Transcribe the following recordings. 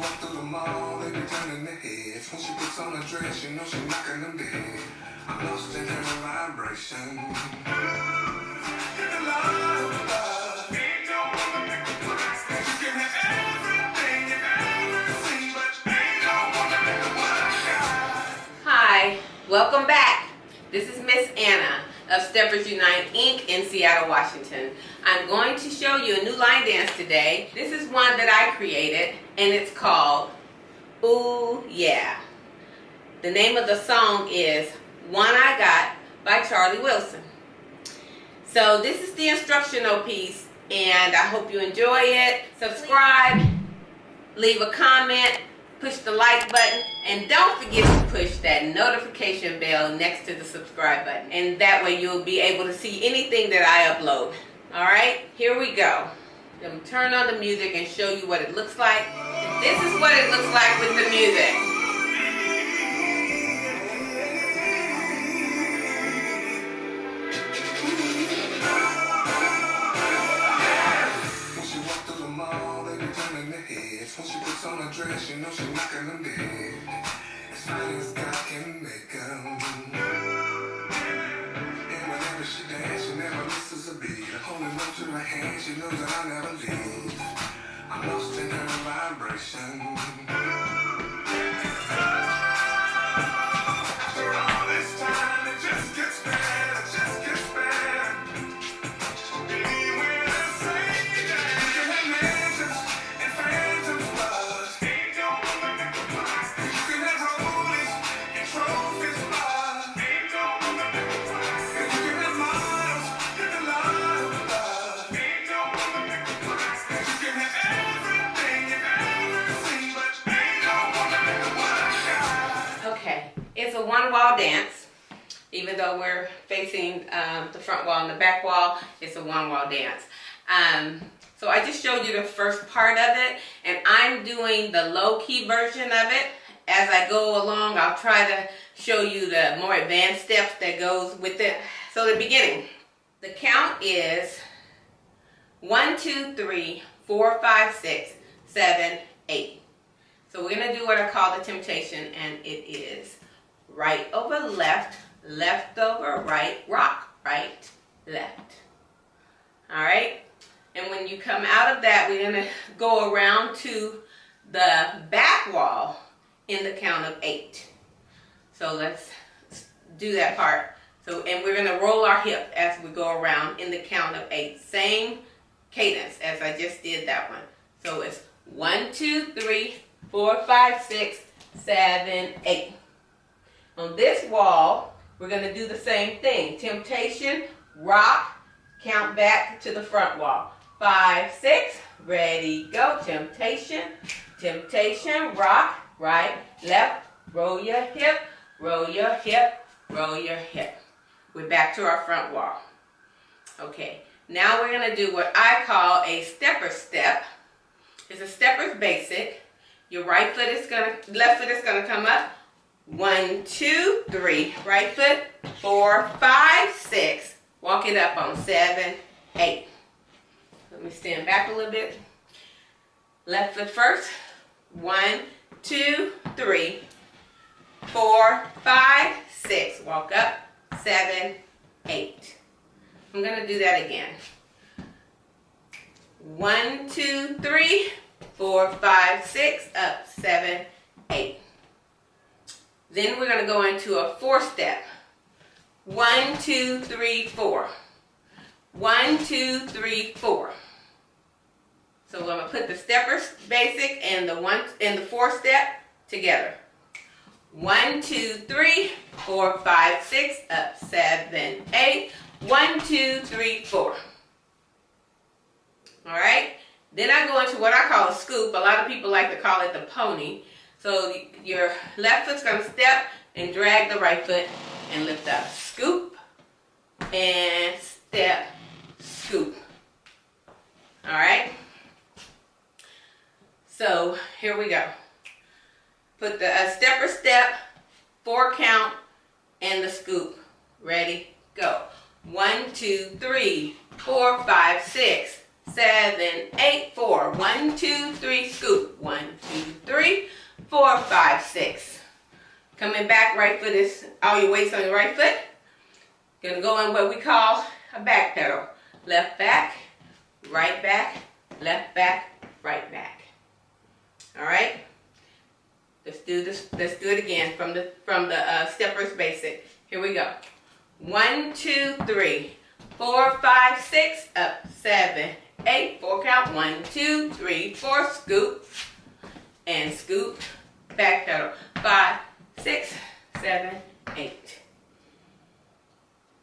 walk through the mall, they be turning their heads. When she puts on a dress, you know she knocking them dead. I'm lost in her vibration. Hi, welcome back. This is Miss Anna of Steppers Unite Inc. in Seattle, Washington. I'm going to show you a new line dance today. This is one that I created, and it's called Ooh Yeah. The name of the song is One I Got by Charlie Wilson. So this is the instructional piece, and I hope you enjoy it. Subscribe, leave a comment, push the like button, and don't forget to push that notification bell next to the subscribe button. And that way you'll be able to see anything that I upload. Alright, here we go. I'm going to turn on the music and show you what it looks like. This is what it looks like with the music. When she walk through the mall, they be turning their heads. When she puts on a dress, you know she knocking them dead. As fine as God can make them. And whenever she dance, she never misses a beat. Holding on to her hand, she knows that I'll never leave. I'm lost in her vibration. After all this time, it just gets better, it just gets better. Anywhere to say that you can have mansions and phantoms, but ain't no woman that can fly. You can have rollies and trophies, but ain't no woman that can fly. And you can have models and love, but ain't no woman that can fly. And you can have everything you've ever seen, but ain't no woman that can fly. Okay, it's a one-wall dance. Even though we're facing the front wall and the back wall, it's a one-wall dance. So I just showed you the first part of it, and I'm doing the low-key version of it. As I go along, I'll try to show you the more advanced steps that goes with it. So the beginning, the count is 1, 2, 3, 4, 5, 6, 7, 8. So we're gonna do what I call the temptation, and it is right over left, left over right, rock, right, left. All right? And when you come out of that, we're gonna go around to the back wall in the count of 8. So let's do that part. So, and we're gonna roll our hip as we go around in the count of 8. Same cadence as I just did that one. So it's 1, 2, 3, 4, 5, 6, 7, 8. On this wall, we're going to do the same thing. Temptation, rock, count back to the front wall. 5, 6, ready, go. Temptation, temptation, rock, right, left, roll your hip, roll your hip, roll your hip. We're back to our front wall. Okay, now we're going to do what I call a stepper step. It's a stepper's basic. Your right foot is left foot is gonna come up. 1, 2, 3. Right foot. 4, 5, 6. Walk it up on 7, 8. Let me stand back a little bit. Left foot first. 1, 2, 3, 4, 5, 6. Walk up. 7, 8. I'm gonna do that again. 1, 2, 3, 4, 5, 6, up, 7, 8. Then we're going to go into a 4-step. 1, 2, 3, 4. 1, 2, 3, 4. So I'm going to put the steppers basic and the 4-step together. 1, 2, 3, 4, 5, 6, up, 7, 8. 1, 2, 3, 4. All right. Then I go into what I call a scoop. A lot of people like to call it the pony. So your left foot's going to step and drag the right foot and lift up. Scoop and step, scoop. All right. So here we go. Put the stepper step, 4 count, and the scoop. Ready, go. 1, 2, 3, 4, 5, 6, 7, 8, 4. 1, 2, 3, scoop. 1, 2, 3. 4, 5, 6. Coming back, right foot is, all your weight's on your right foot. Gonna go in what we call a back pedal. Left back, right back, left back, right back. All right? Let's do this. Let's do it again from the steppers basic. Here we go. 1, 2, 3, 4, 5, 6, up, 7, 8, 4 count. 1, 2, 3, 4, scoop and scoop. Back pedal. 5, 6, 7, 8.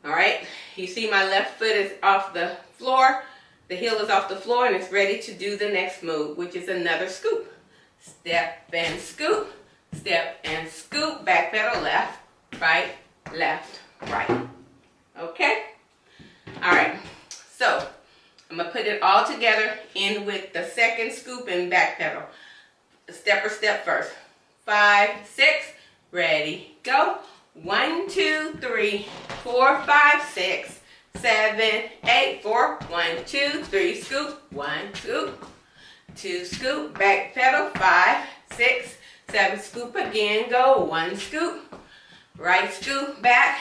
All right. You see my left foot is off the floor. The heel is off the floor and it's ready to do the next move, which is another scoop. Step and scoop, step and scoop, back pedal, left, right, right. Okay? All right. So, I'm going to put it all together in with the second scoop and back pedal. Stepper step first. 5, 6, ready, go. 1, 2, 3, 4, 5, 6, 7, 8, 4. 1, 2, 3, scoop, 1, scoop. 2 scoop, back pedal, 5, 6, 7 scoop again, go, 1 scoop, right scoop, back,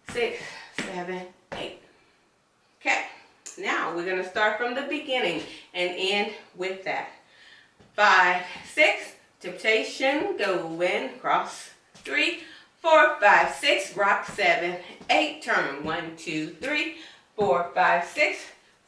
6, 7, 8. Okay, now we're going to start from the beginning and end with that. 5, 6, temptation, go in, cross, 3, 4, 5, 6, rock, 7, 8, turn, 1, 2, 3, 4, 5, 6,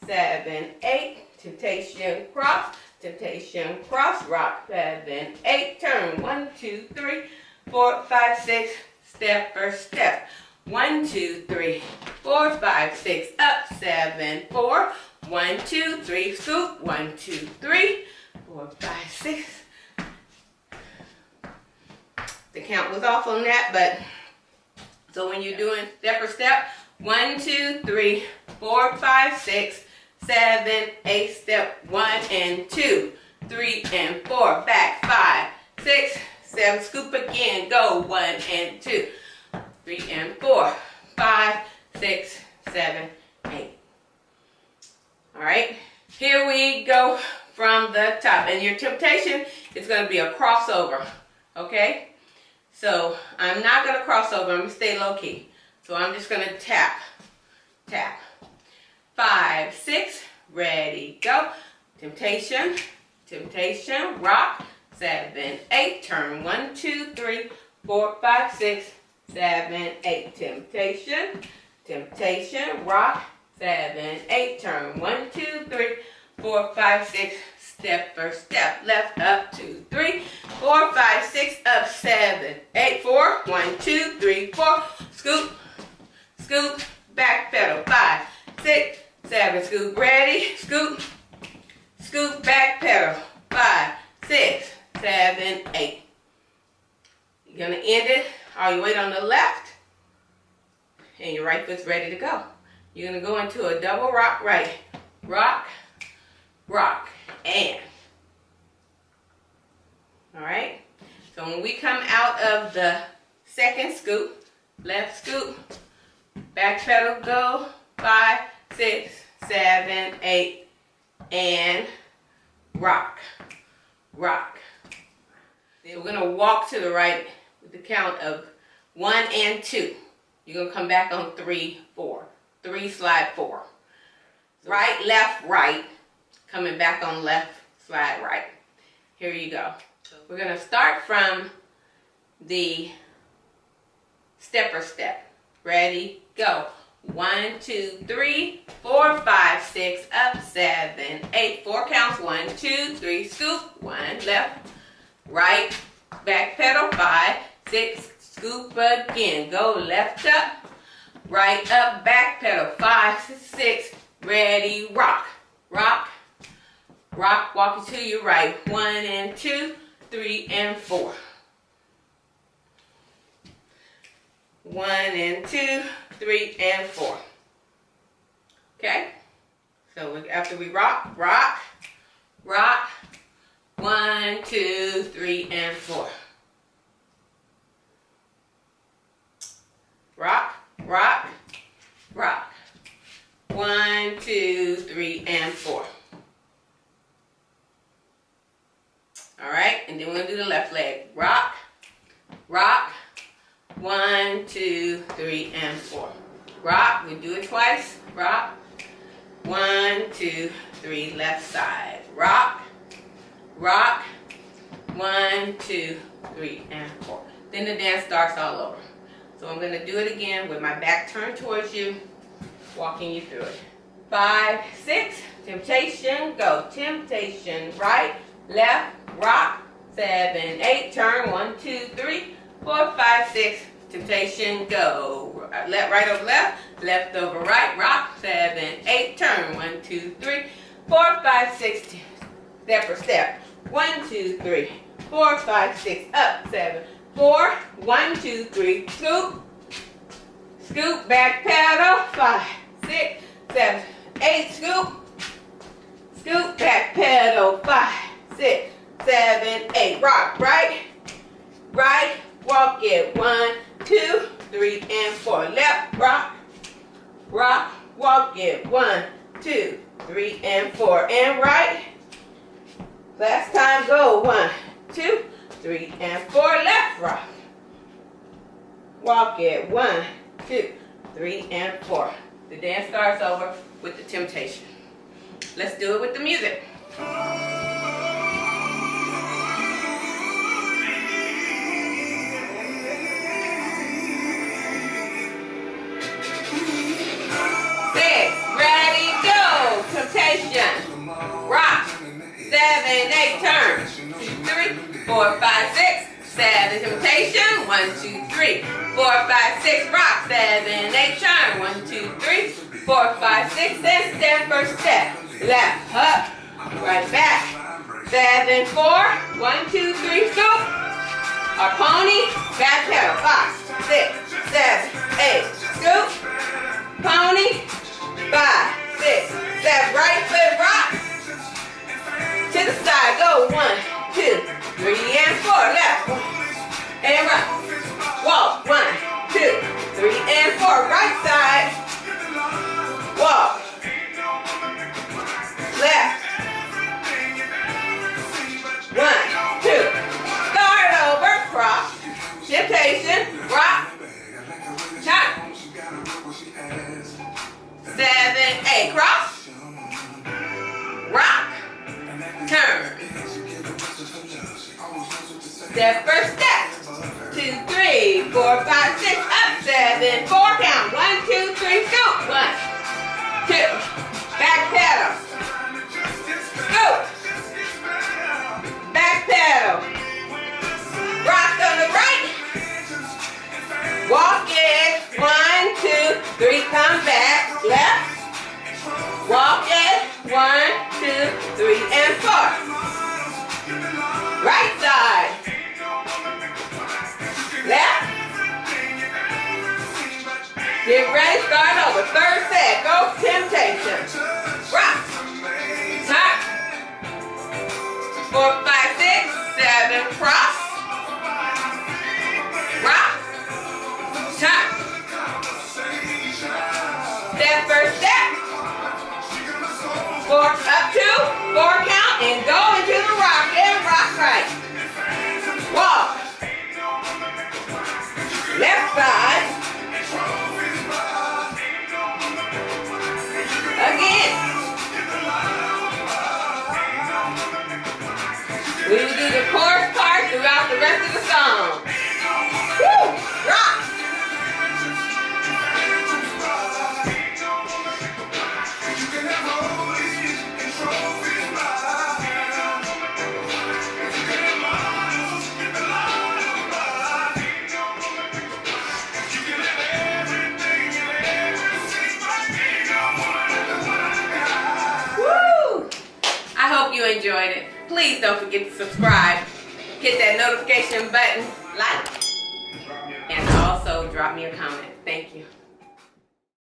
7, 8, temptation, cross, rock, 7, 8, turn, 1, 2, 3, 4, 5, 6, step first step, 1, 2, 3, 4, 5, 6, up, 7, 4, 1, 2, 3, scoop, 1, 2, 3, 4, 5, 6. The count was off on that, but so when you're doing step for step, 1, 2, 3, 4, 5, 6, 7, 8, step 1 and 2, 3 and 4, back 5, 6, 7, scoop again, go 1 and 2, 3 and 4, 5, 6, 7, 8. All right, here we go from the top, and your temptation is going to be a crossover, okay? So I'm not going to cross over, I'm going to stay low key. So I'm just going to tap, tap. 5, 6, ready, go. Temptation, temptation, rock, 7, 8, turn, 1, 2, 3, 4, 5, 6, 7, 8, temptation, temptation, rock, 7, 8, turn, 1, 2, 3, 4, 5, 6, step first step, left, up, 2, 3, 4, 5, 6, up, 7, 8, 4, 1, 2, 3, 4, scoop, scoop, back pedal, 5, 6, 7, scoop, ready, scoop, scoop, back pedal, 5, 6, 7, 8. You're going to end it, all your weight on the left, and your right foot's ready to go. You're going to go into a double rock right, rock, rock, and. All right, so when we come out of the second scoop, left scoop, back pedal, go, 5, 6, 7, 8, and rock, rock. Then we're going to walk to the right with the count of 1 and 2. You're going to come back on 3, 4. 3, slide 4. Right, left, right. Coming back on left, slide right. Here you go. We're going to start from the stepper step. Ready, go. 1, 2, 3, 4, 5, 6, up, 7, 8, 4 counts, 1, 2, 3, scoop, 1, left, right, back pedal, 5, 6, scoop again, go left up, right up, back pedal, 5, 6, ready, rock, rock, rock, walking to your right, 1 and 2, 3 and 4. 1 and 2, 3 and 4. Okay? So after we rock, rock, rock, 1, 2, 3 and 4. Rock, rock, rock. 1, 2, 3 and 4. All right? and then we're gonna do the left leg. Rock, rock, 1, 2, 3, and 4. Rock, we do it twice. Rock, 1, 2, 3, left side. Rock, rock, 1, 2, 3, and 4. Then the dance starts all over. So I'm gonna do it again with my back turned towards you, walking you through it. 5, 6, temptation, go. Temptation, right, left, rock, 7, 8, turn, 1, 2, 3, 4, 5, 6, temptation, go. Left, right over left, left over right, rock, 7, 8, turn, 1, 2, 3, 4, 5, 6, step for step. 1, 2, 3, 4, 5, 6, up, 7, 4, 1, 2, 3, scoop, scoop, back pedal, 5, 6, 7, 8, scoop, scoop, back pedal, 5, 6, 7, 8, rock, right, right, walk it, 1, 2, 3, and 4, left, rock, rock, walk it, 1, 2, 3, and 4, and right, last time, go, 1, 2, 3, and 4, left, rock, walk it, 1, 2, 3, and 4. The dance starts over with the temptation. Let's do it with the music. Temptation. Rock. 7, 8, turn. 2, 3, 4, 5, 6, 7. Temptation. 1, 2, 3, 4, 5, 6. Rock. 7, 8, turn. 1, 2, 3, 4, 5, 6. And step for step. Left, up, right back. 7, 4, 1, 2, 3, scoop. Our pony, back pedal. 5, 6, 7, 8. Scoop. Pony. 5, 6, 7. Right foot rock. To the side. Go. 1, 2, 3, and 4. Left. And right. Walk. 1, 2, 3, and 4. Right side. Walk. Left. 1, 2. Start over. Cross. Temptation. Rock. Turn. 7, 8. Cross. Rock. Turn. Step for step. 2, 3, 4, 5, 6. Up. 7, 4. Count. 1, 2, 3. Scoop. 1, 2. Back pedal. Scoop. Back pedal. Rock on the right. Walk it. 1, 2, 3. Come back. Left. Walk it. 1, 2, 3, and 4. Right side. Left. Get ready. Start over. Third set. Go. Temptation. Rock. Turn. 4, 5, 6, 7. Cross. Rock. Turn. Step for step. 4 up 2, 4 count, and go into the rock and rock right. Walk. Left side. Again. We will do the chorus part throughout the rest of the song. Woo! Rock. You enjoyed it. Please don't forget to subscribe, hit that notification button, like, and also drop me a comment. Thank you.